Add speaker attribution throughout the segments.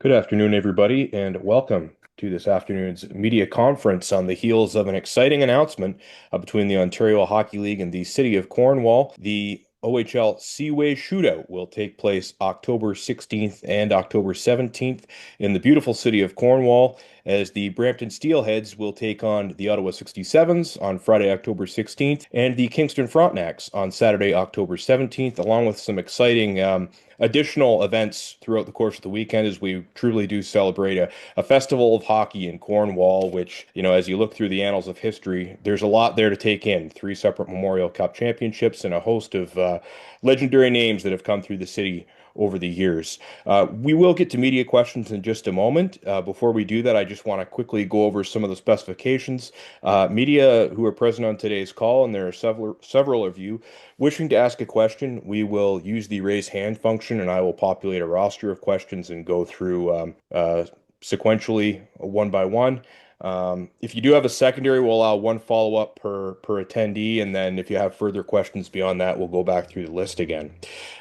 Speaker 1: Good afternoon, everybody, and welcome to this afternoon's media conference on the heels of an exciting announcement between the Ontario Hockey League and the City of Cornwall. The OHL Seaway Shootout will take place October 16th and October 17th in the beautiful city of Cornwall, as the Brampton Steelheads will take on the Ottawa 67s on Friday, October 16th, and the Kingston Frontenacs on Saturday, October 17th, along with some exciting additional events throughout the course of the weekend as we truly do celebrate a festival of hockey in Cornwall, which, as you look through the annals of history, there's a lot there to take in. Three separate Memorial Cup championships and a host of legendary names that have come through the city over the years. We will get to media questions in just a moment. Before we do that, I just want to quickly go over some of the specifications. Media who are present on today's call, and there are several of you wishing to ask a question, we will use the raise hand function, and I will populate a roster of questions and go through sequentially one by one. If you do have a secondary, we'll allow one follow-up per attendee, and then if you have further questions beyond that, we'll go back through the list again.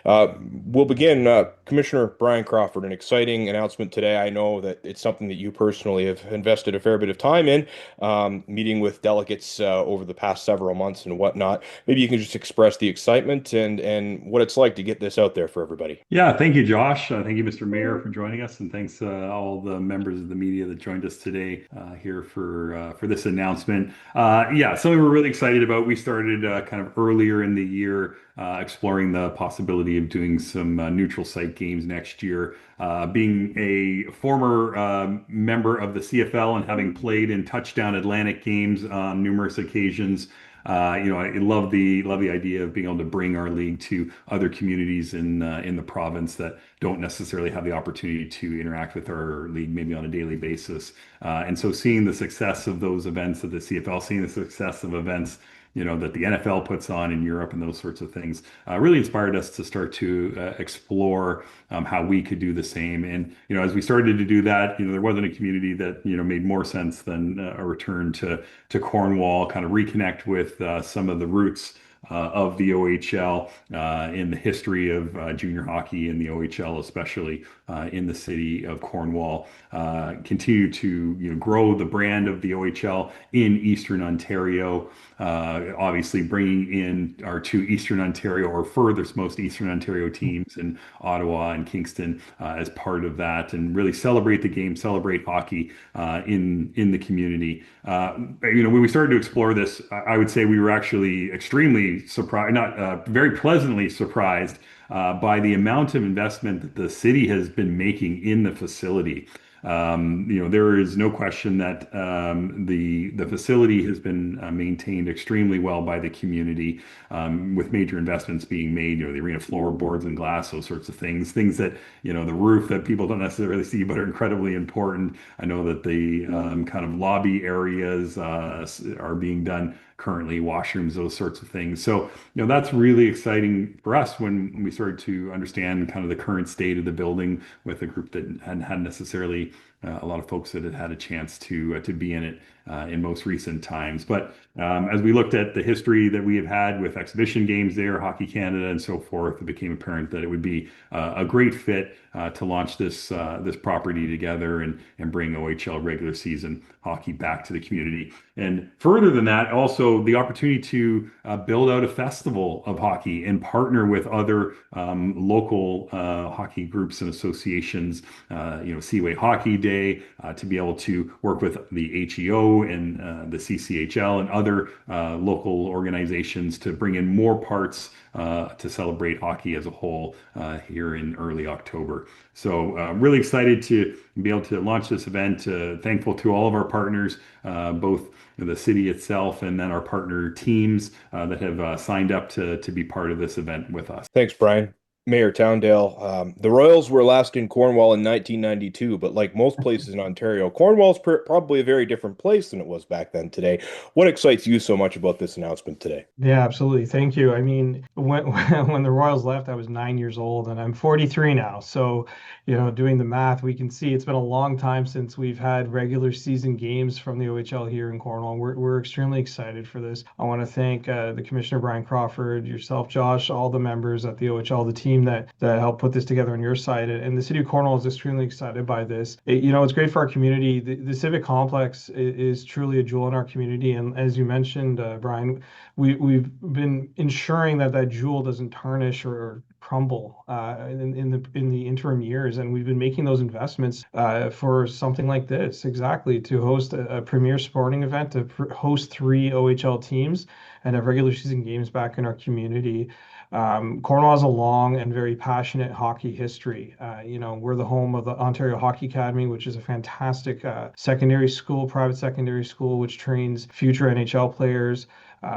Speaker 1: We'll begin. Commissioner Bryan Crawford, an exciting announcement today. I know that it's something that you personally have invested a fair bit of time in, meeting with delegates over the past several months and whatnot. Maybe you can just express the excitement and what it's like to get this out there for everybody.
Speaker 2: Yeah, thank you, Josh. Thank you, Mr. Mayor, for joining us, and thanks all the members of the media that joined us today here for this announcement. Yeah, something we're really excited about. We started kind of earlier in the year exploring the possibility of doing some neutral site games next year. Being a former member of the CFL and having played in touchdown Atlantic games on numerous occasions. I love the idea of being able to bring our league to other communities in the province that don't necessarily have the opportunity to interact with our league maybe on a daily basis. And so seeing the success of those events at the CFL, seeing the success of events that the NFL puts on in Europe and those sorts of things really inspired us to start to explore how we could do the same. And as we started to do that, there wasn't a community that made more sense than a return to Cornwall, kind of reconnect with some of the roots of the OHL in the history of junior hockey in the OHL, especially in the city of Cornwall. Continue to grow the brand of the OHL in Eastern Ontario. Obviously, bringing in our two Eastern Ontario or furthest most Eastern Ontario teams in Ottawa and Kingston as part of that, and really celebrate the game, celebrate hockey in the community. When we started to explore this, I would say we were actually extremely surprised, not very pleasantly surprised by the amount of investment that the city has been making in the facility. There is no question that the facility has been maintained extremely well by the community, with major investments being made. The arena floorboards and glass, those sorts of things that the roof that people don't necessarily see but are incredibly important. I know that the kind of lobby areas are being done currently, washrooms, those sorts of things. So, that's really exciting for us when we started to understand kind of the current state of the building with a group that hadn't had necessarily a lot of folks that had had a chance to be in it in most recent times. But as we looked at the history that we have had with exhibition games there, Hockey Canada and so forth, it became apparent that it would be a great fit to launch this property together and bring OHL regular season hockey back to the community. And further than that, also the opportunity to build out a festival of hockey and partner with other local hockey groups and associations, Seaway Hockey Day, to be able to work with the HEO and the CCHL and other local organizations to bring in more parts to celebrate hockey as a whole here in early October. So really excited to be able to launch this event. Thankful to all of our partners, both the city itself and then our partner teams that have signed up to be part of this event with us.
Speaker 1: Thanks, Brian. Mayor Towndale. The Royals were last in Cornwall in 1992, but like most places in Ontario, Cornwall's probably a very different place than it was back then today. What excites you so much about this announcement today?
Speaker 3: Yeah, absolutely. Thank you. I mean, when when the Royals left, I was 9 years old, and I'm 43 now. So, doing the math, we can see it's been a long time since we've had regular season games from the OHL here in Cornwall. We're extremely excited for this. I want to thank the Commissioner Bryan Crawford, yourself, Josh, all the members at the OHL, the team team that helped put this together on your side. And the city of Cornwall is extremely excited by this. It's great for our community. The Civic Complex is truly a jewel in our community. And as you mentioned, Bryan, we've been ensuring that jewel doesn't tarnish or crumble in the interim years, and we've been making those investments for something like this, exactly, to host a premier sporting event, to host 3 OHL teams, and have regular season games back in our community. Cornwall has a long and very passionate hockey history. We're the home of the Ontario Hockey Academy, which is a fantastic private secondary school, which trains future NHL players.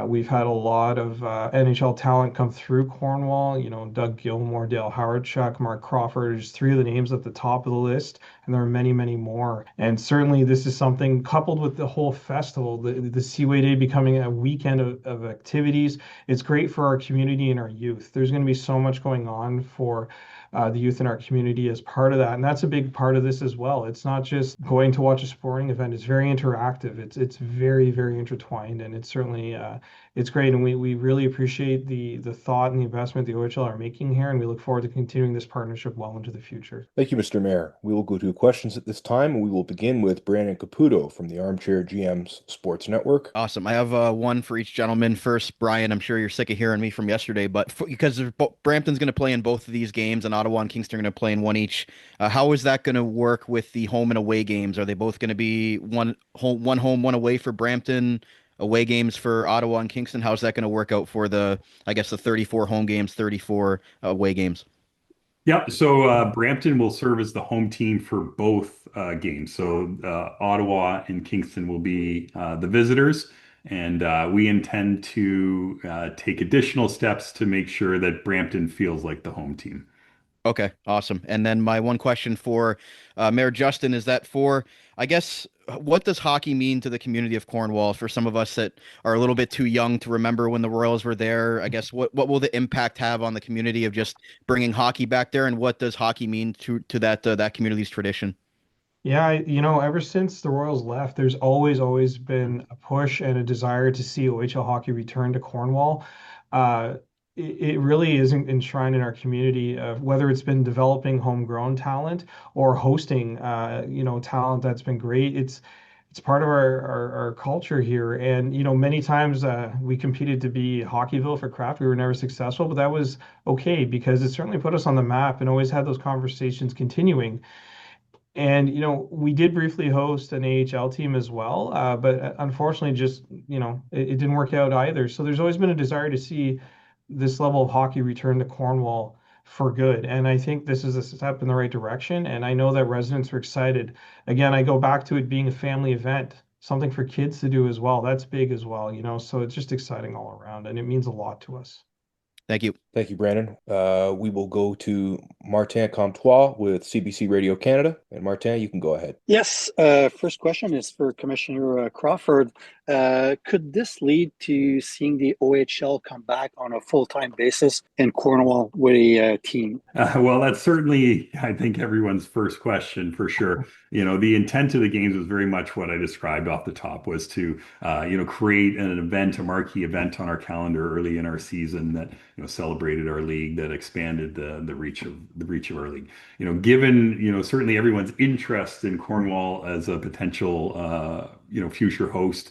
Speaker 3: We've had a lot of NHL talent come through Cornwall. Doug Gilmore, Dale Howardchuk, Mark Crawford, just 3 of the names at the top of the list, and there are many, many more. And certainly, this is something coupled with the whole festival, the Seaway Day becoming a weekend of activities. It's great for our community and our youth. There's going to be so much going on for the youth in our community as part of that, and that's a big part of this as well. It's not just going to watch a sporting event. It's very interactive. It's very, very intertwined, and it's certainly it's great. And we really appreciate the thought and the investment the OHL are making here, and we look forward to continuing this partnership well into the future.
Speaker 1: Thank you, Mr. Mayor. We will go to questions at this time, and we will begin with Brandon Caputo from the Armchair GM's Sports Network.
Speaker 4: Awesome. I have one for each gentleman. First, Bryan, I'm sure you're sick of hearing me from yesterday, but because Brampton's going to play in both of these games, and Ottawa and Kingston are going to play in one each, how is that going to work with the home and away games? Are they both going to be one home, one away for Brampton, away games for Ottawa and Kingston? How's that going to work out for the 34 home games, 34 away games?
Speaker 2: Yeah, so Brampton will serve as the home team for both games. So Ottawa and Kingston will be the visitors, and we intend to take additional steps to make sure that Brampton feels like the home team.
Speaker 4: Okay, awesome. And then my one question for Mayor Justin is that what does hockey mean to the community of Cornwall? For some of us that are a little bit too young to remember when the Royals were there, I guess what will the impact have on the community of just bringing hockey back there, and what does hockey mean to that community's tradition?
Speaker 3: Yeah, ever since the Royals left, there's always been a push and a desire to see OHL hockey return to Cornwall. It really is enshrined in our community, whether it's been developing homegrown talent or hosting, talent that's been great. It's part of our culture here. And, many times we competed to be Hockeyville for craft. We were never successful, but that was okay because it certainly put us on the map and always had those conversations continuing. And, we did briefly host an AHL team as well, but unfortunately, just, it didn't work out either. So there's always been a desire to see this level of hockey return to Cornwall for good. And I think this is a step in the right direction. And I know that residents are excited. Again, I go back to it being a family event, something for kids to do as well. That's big as well, so it's just exciting all around, and it means a lot to us.
Speaker 4: Thank you.
Speaker 1: Thank you, Brandon. We will go to Martin Comtois with CBC Radio Canada. And Martin, you can go ahead.
Speaker 5: Yes, first question is for Commissioner Crawford. Could this lead to seeing the OHL come back on a full-time basis in Cornwall with a team?
Speaker 2: Well, that's certainly, I think, everyone's first question for sure. The intent of the games was very much what I described off the top, was to, create an event, a marquee event on our calendar early in our season that, celebrated our league, that expanded the reach of our league. Given, certainly everyone's interest in Cornwall as a potential, future host,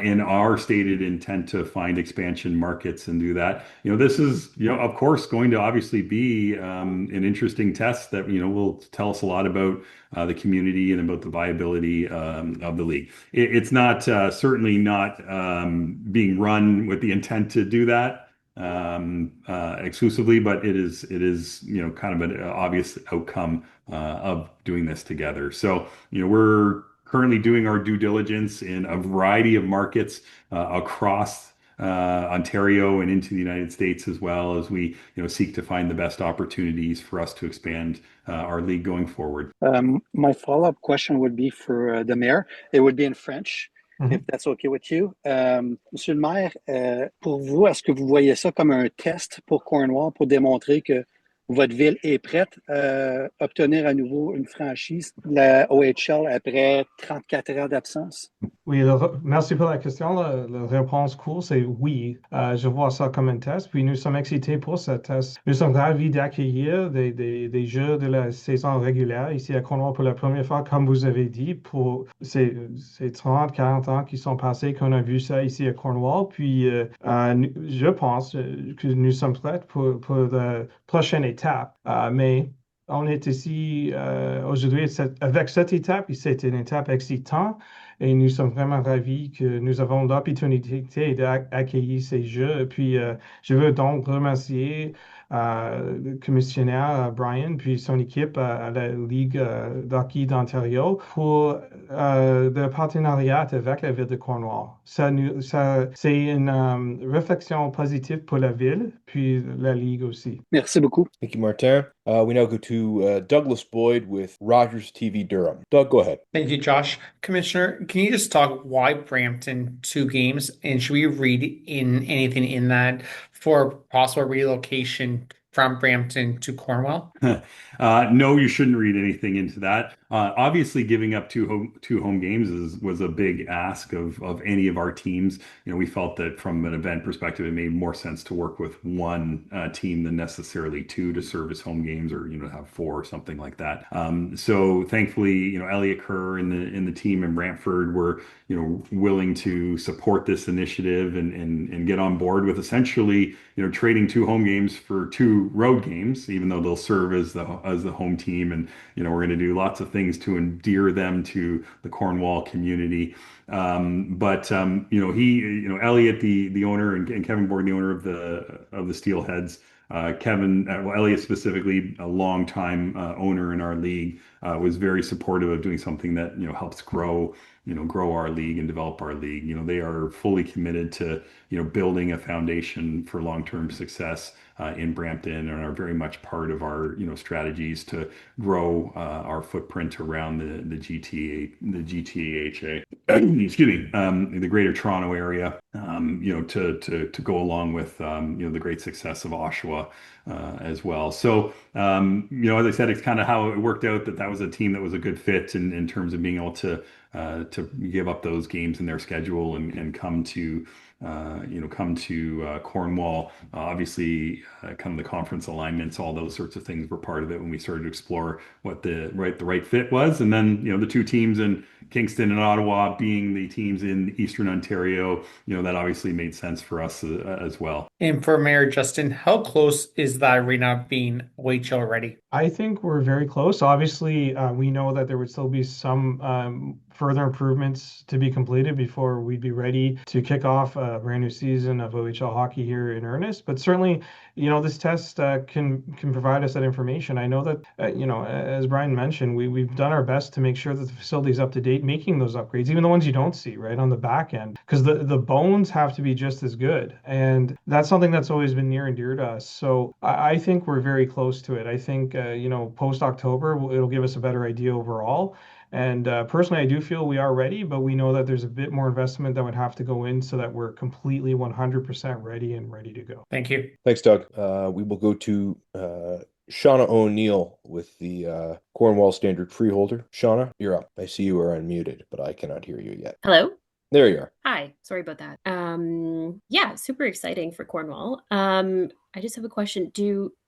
Speaker 2: in our stated intent to find expansion markets and do that. This is, of course, going to obviously be an interesting test that, will tell us a lot about the community and about the viability of the league. It's not certainly not being run with the intent to do that exclusively, but it is kind of an obvious outcome of doing this together. So we're currently doing our due diligence in a variety of markets across Ontario and into the United States, as well as we seek to find the best opportunities for us to expand our league going forward.
Speaker 5: My follow-up question would be for the mayor. It would be in French. If that's okay with you. Monsieur le maire, pour vous, est-ce que vous voyez ça comme un test pour Cornwall pour démontrer que votre ville est prête à obtenir à nouveau une franchise, la OHL, après 34 ans d'absence?
Speaker 3: Oui, merci pour la question. La réponse courte, c'est oui. Je vois ça comme un test. Puis nous sommes excités pour ce test. Nous sommes ravis d'accueillir des jeux de la saison régulière ici à Cornwall pour la première fois, comme vous avez dit, pour ces 30, 40 ans qui sont passés qu'on a vu ça ici à Cornwall. Puis je pense que nous sommes prêts pour la prochaine étape. Mais on est ici aujourd'hui avec cette étape, et c'est une étape excitante. Et nous sommes vraiment ravis que nous avons l'opportunité d'accueillir ces jeux. Et puis, je veux donc remercier le commissionnaire Bryan puis son équipe à la Ligue d'hockey d'Ontario pour le partenariat avec la ville de Cornwall. C'est une réflexion positive pour la ville, puis la Ligue aussi.
Speaker 5: Merci beaucoup.
Speaker 1: Thank you, Martin. We now go to Douglas Boyd with Rogers TV Durham. Doug, go ahead.
Speaker 6: Thank you, Josh. Commissioner, can you just talk why Brampton 2 games? And should we read in anything in that for possible relocation from Brampton to Cornwall?
Speaker 2: No, you shouldn't read anything into that. Obviously, giving up two home games was a big ask of any of our teams. We felt that from an event perspective, it made more sense to work with one team than necessarily two to serve as home games, or have four or something like that. So thankfully, Elliot Kerr and the team in Brantford were willing to support this initiative and get on board with essentially trading two home games for two road games, even though they'll serve as the home team. And we're going to do lots of things to endear them to the Cornwall community. But Elliot, the owner, and Kevin Board, the owner of the Steelheads. Elliot specifically, a longtime owner in our league, was very supportive of doing something that helps grow our league and develop our league. They are fully committed to building a foundation for long-term success in Brampton, and are very much part of our strategies to grow our footprint around the GTAHA, excuse me, the Greater Toronto area, to go along with the great success of Oshawa as well. So as I said, it's kind of how it worked out that was a team that was a good fit in terms of being able to give up those games in their schedule and come to Cornwall. Obviously, kind of the conference alignments, all those sorts of things were part of it when we started to explore what the right fit was. And then the two teams in Kingston and Ottawa being the teams in Eastern Ontario, that obviously made sense for us as well.
Speaker 6: And for Mayor Justin, how close is the arena being OHL ready?
Speaker 3: I think we're very close. Obviously, we know that there would still be some further improvements to be completed before we'd be ready to kick off a brand new season of OHL hockey here in earnest. But certainly, this test can provide us that information. I know that, as Bryan mentioned, we've done our best to make sure that the facility is up to date, making those upgrades, even the ones you don't see right on the back end, because the bones have to be just as good. And that's something that's always been near and dear to us. So I think we're very close to it. I think, post October, it'll give us a better idea overall. And personally, I do feel we are ready, but we know that there's a bit more investment that would have to go in so that we're completely 100% ready and ready to go.
Speaker 6: Thank you.
Speaker 1: Thanks, Doug. We will go to Shauna O'Neill with the Cornwall Standard Freeholder. Shauna, you're up. I see you are unmuted, but I cannot hear you yet.
Speaker 7: Hello?
Speaker 1: There you are.
Speaker 7: Hi, sorry about that. Yeah, super exciting for Cornwall. I just have a question.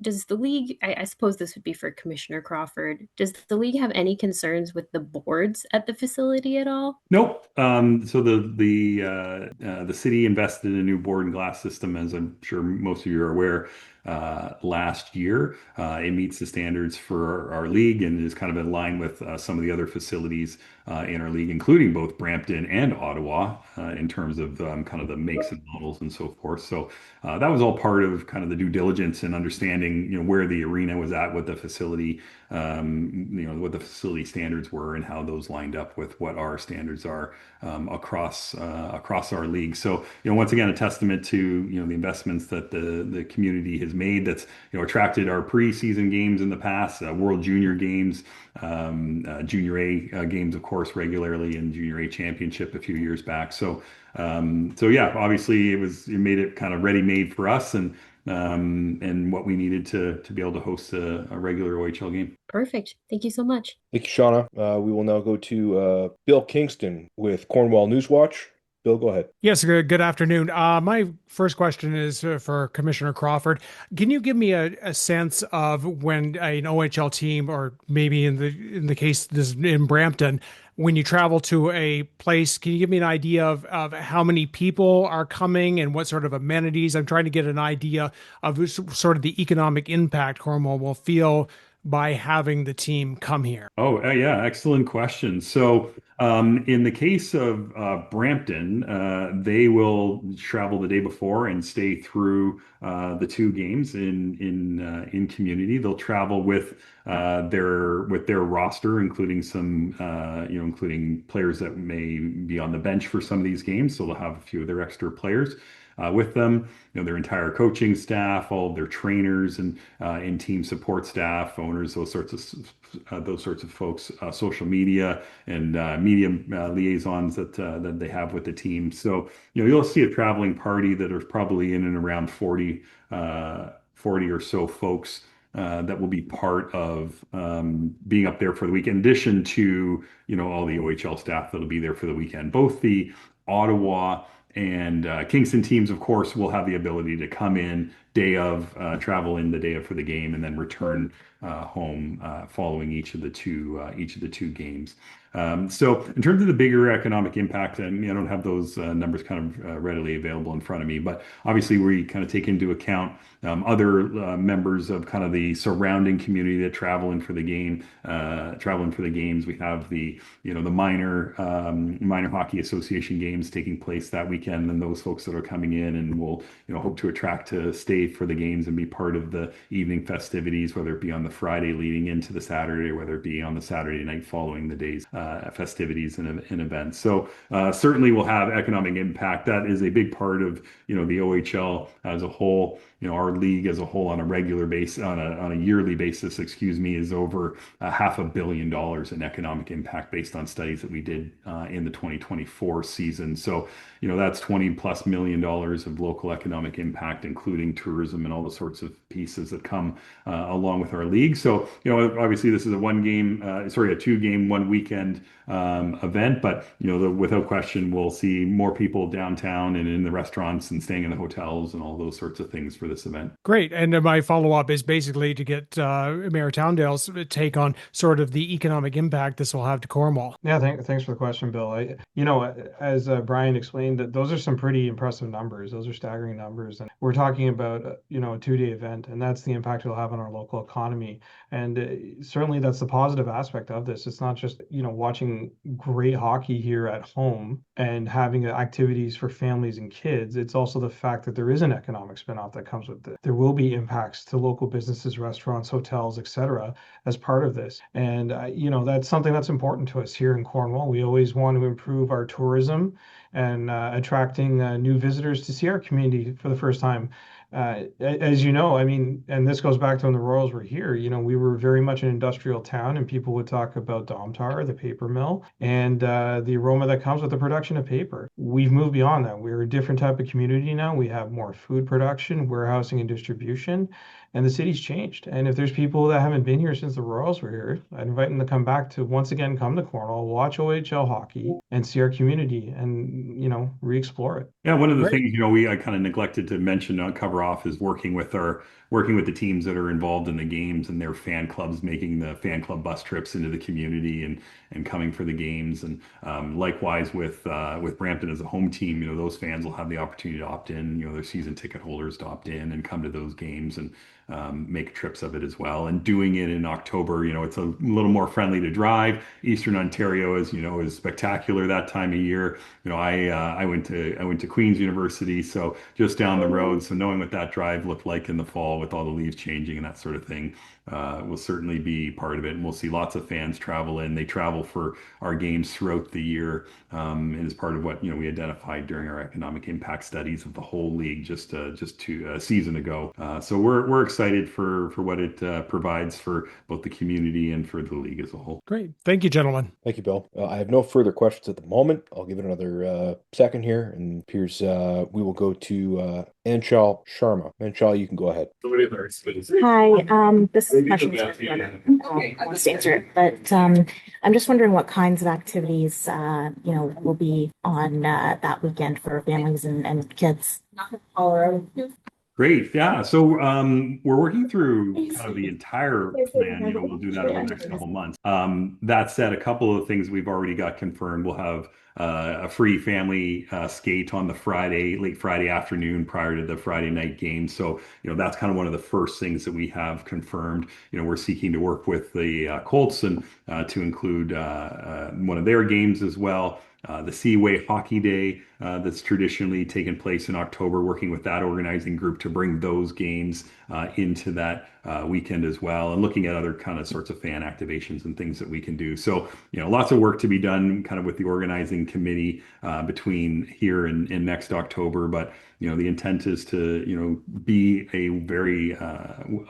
Speaker 7: Does the league, I suppose this would be for Commissioner Crawford, does the league have any concerns with the boards at the facility at all?
Speaker 2: Nope. So the city invested in a new board and glass system, as I'm sure most of you are aware, last year. It meets the standards for our league and is kind of in line with some of the other facilities in our league, including both Brampton and Ottawa, in terms of kind of the makes and models and so forth. So that was all part of kind of the due diligence and understanding, where the arena was at, what the facility, what the facility standards were, and how those lined up with what our standards are across our league. So, once again, a testament to the investments that the community has made. That's attracted our preseason games in the past, World Junior games, Junior A games, of course, regularly, and Junior A Championship a few years back. So yeah, obviously it made it kind of ready-made for us, and and what we needed to be able to host a regular OHL game.
Speaker 7: Perfect. Thank you so much.
Speaker 1: Thank you, Shauna. We will now go to Bill Kingston with Cornwall Newswatch. Bill, go ahead.
Speaker 8: Yes, good afternoon. My first question is for Commissioner Crawford. Can you give me a sense of when an OHL team, or maybe in the case this in Brampton, when you travel to a place, can you give me an idea of how many people are coming and what sort of amenities? I'm trying to get an idea of sort of the economic impact Cornwall will feel by having the team come here.
Speaker 2: Oh, yeah, excellent question. So, in the case of Brampton, they will travel the day before and stay through the two games in community. They'll travel with their roster, including some including players that may be on the bench for some of these games. So they'll have a few of their extra players with them, their entire coaching staff, all of their trainers and team support staff, owners, those sorts of folks, social media and media liaisons that they have with the team. So you'll see a traveling party that are probably in and around 40 or so folks that will be part of being up there for the weekend, in addition to all the OHL staff that'll be there for the weekend. Both the Ottawa and Kingston teams, of course, will have the ability to come in travel in the day of for the game, and then return home following each of the two games. So in terms of the bigger economic impact, and I don't have those numbers kind of readily available in front of me, but obviously we kind of take into account other members of kind of the surrounding community that travel in for the games. We have the minor hockey association games taking place that weekend, and those folks that are coming in and will hope to attract to stay for the games and be part of the evening festivities, whether it be on the Friday leading into the Saturday, or whether it be on the Saturday night following the day's festivities and events. So certainly will have economic impact. That is a big part of the OHL as a whole. Our league as a whole on a regular basis, on a yearly basis, is over $500 million in economic impact based on studies that we did in the 2024 season. So that's $20+ million of local economic impact, including tourism and all the sorts of pieces that come along with our league. So obviously this is a 2-game, 1 weekend event, but without question we'll see more people downtown and in the restaurants and staying in the hotels and all those sorts of things for this event.
Speaker 8: Great. And my follow-up is basically to get Mayor Towndale's take on sort of the economic impact this will have to Cornwall.
Speaker 3: Yeah, thanks for the question, Bill. As Bryan explained, that those are some pretty impressive numbers. Those are staggering numbers, and we're talking about a 2-day event, and that's the impact it'll have on our local economy. And certainly that's the positive aspect of this. It's not just watching great hockey here at home and having activities for families and kids. It's also the fact that there is an economic spinoff that comes with it. There will be impacts to local businesses, restaurants, hotels, etc. as part of this. And that's something that's important to us here in Cornwall. We always want to improve our tourism and attracting new visitors to see our community for the first time. As and this goes back to when the Royals were here, we were very much an industrial town, and people would talk about Domtar, the paper mill, and the aroma that comes with the production of paper. We've moved beyond that. We're a different type of community now. We have more food production, warehousing, and distribution, and the city's changed. And if there's people that haven't been here since the Royals were here, I'd invite them to come back to once again come to Cornwall, watch OHL hockey, and see our community, and re-explore it.
Speaker 2: Yeah, one of the things I kind of neglected to mention cover off is working with the teams that are involved in the games and their fan clubs, making the fan club bus trips into the community and coming for the games. And likewise with Brampton as a home team, those fans will have the opportunity to opt in, their season ticket holders to opt in and come to those games and make trips of it as well. And doing it in October, it's a little more friendly to drive. Eastern Ontario, as is spectacular that time of year. I went to Queen's University, so just down the road. So knowing what that drive looked like in the fall with all the leaves changing and that sort of thing will certainly be part of it. And we'll see lots of fans travel in. They travel for our games throughout the year. And as part of what we identified during our economic impact studies of the whole league just a season ago. So we're excited for what it provides for both the community and for the league as a whole.
Speaker 8: Great. Thank you, gentlemen.
Speaker 1: Thank you, Bill. I have no further questions at the moment. I'll give it another second here, and appears we will go to Anshal Sharma. Anshal, you can go ahead.
Speaker 9: Hi, this question is for Fiona. Wants to answer it, but I'm just wondering what kinds of activities will be on that weekend for families and kids.
Speaker 2: Great. Yeah. So we're working through kind of the entire plan. We'll do that over the next couple months. That said, a couple of things we've already got confirmed. We'll have a free family skate on the late Friday afternoon prior to the Friday night game. So, that's kind of one of the first things that we have confirmed. We're seeking to work with the Colts and to include one of their games as well. The Seaway Hockey Day that's traditionally taken place in October, working with that organizing group to bring those games into that weekend as well, and looking at other kind of sorts of fan activations and things that we can do. So, lots of work to be done kind of with the organizing committee between here and next October. But, the intent is to, be a very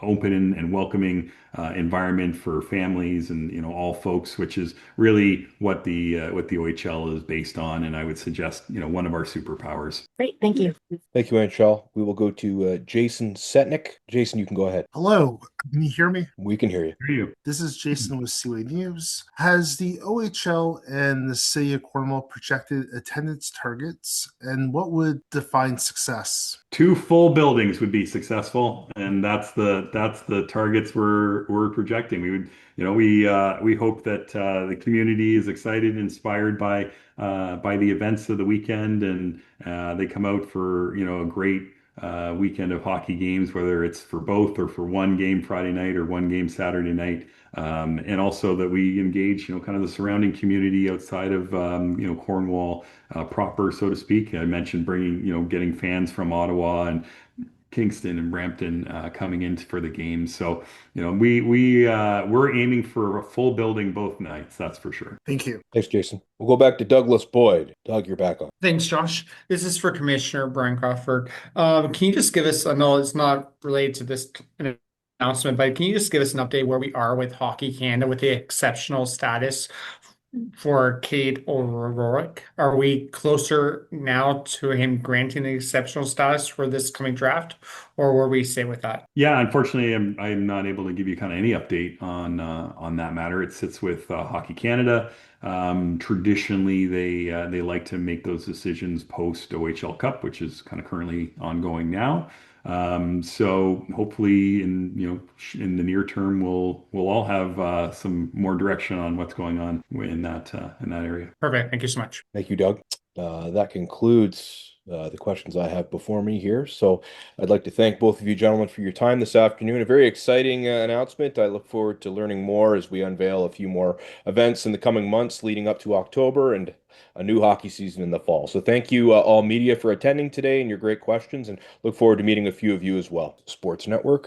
Speaker 2: open and welcoming environment for families and, all folks, which is really what the OHL is based on. And I would suggest, one of our superpowers.
Speaker 9: Great, thank you.
Speaker 1: Thank you, Anshal. We will go to Jason Setnick. Jason, you can go ahead.
Speaker 10: Hello, can you hear me?
Speaker 1: We can hear you.
Speaker 2: Hear you.
Speaker 10: This is Jason with Seaway News. Has the OHL and the city of Cornwall projected attendance targets, and what would define success?
Speaker 2: 2 full buildings would be successful, and that's the targets we're projecting. We would, we hope that the community is excited and inspired by the events of the weekend, and they come out for a great weekend of hockey games, whether it's for both or for one game Friday night or one game Saturday night. And also that we engage, kind of the surrounding community outside of, Cornwall proper, so to speak. I mentioned bringing, getting fans from Ottawa and Kingston and Brampton coming in for the games. So, we're aiming for a full building both nights. That's for sure.
Speaker 10: Thank you.
Speaker 1: Thanks, Jason. We'll go back to Douglas Boyd. Doug, you're back on.
Speaker 6: Thanks, Josh. This is for Commissioner Bryan Crawford. Can you just give us, I know it's not related to this announcement, but can you just give us an update where we are with Hockey Canada with the exceptional status for Kate O'Rourke? Are we closer now to him granting the exceptional status for this coming draft, or where we stay with that?
Speaker 2: Yeah, unfortunately, I'm not able to give you kind of any update on that matter. It sits with Hockey Canada. Traditionally, they like to make those decisions post OHL Cup, which is kind of currently ongoing now. So hopefully in the near term, we'll all have some more direction on what's going on in that area.
Speaker 6: Perfect. Thank you so much.
Speaker 1: Thank you, Doug. That concludes the questions I have before me here. So I'd like to thank both of you gentlemen for your time this afternoon. A very exciting announcement. I look forward to learning more as we unveil a few more events in the coming months leading up to October and a new hockey season in the fall. So thank you all media for attending today and your great questions, and look forward to meeting a few of you as well. Sports Network.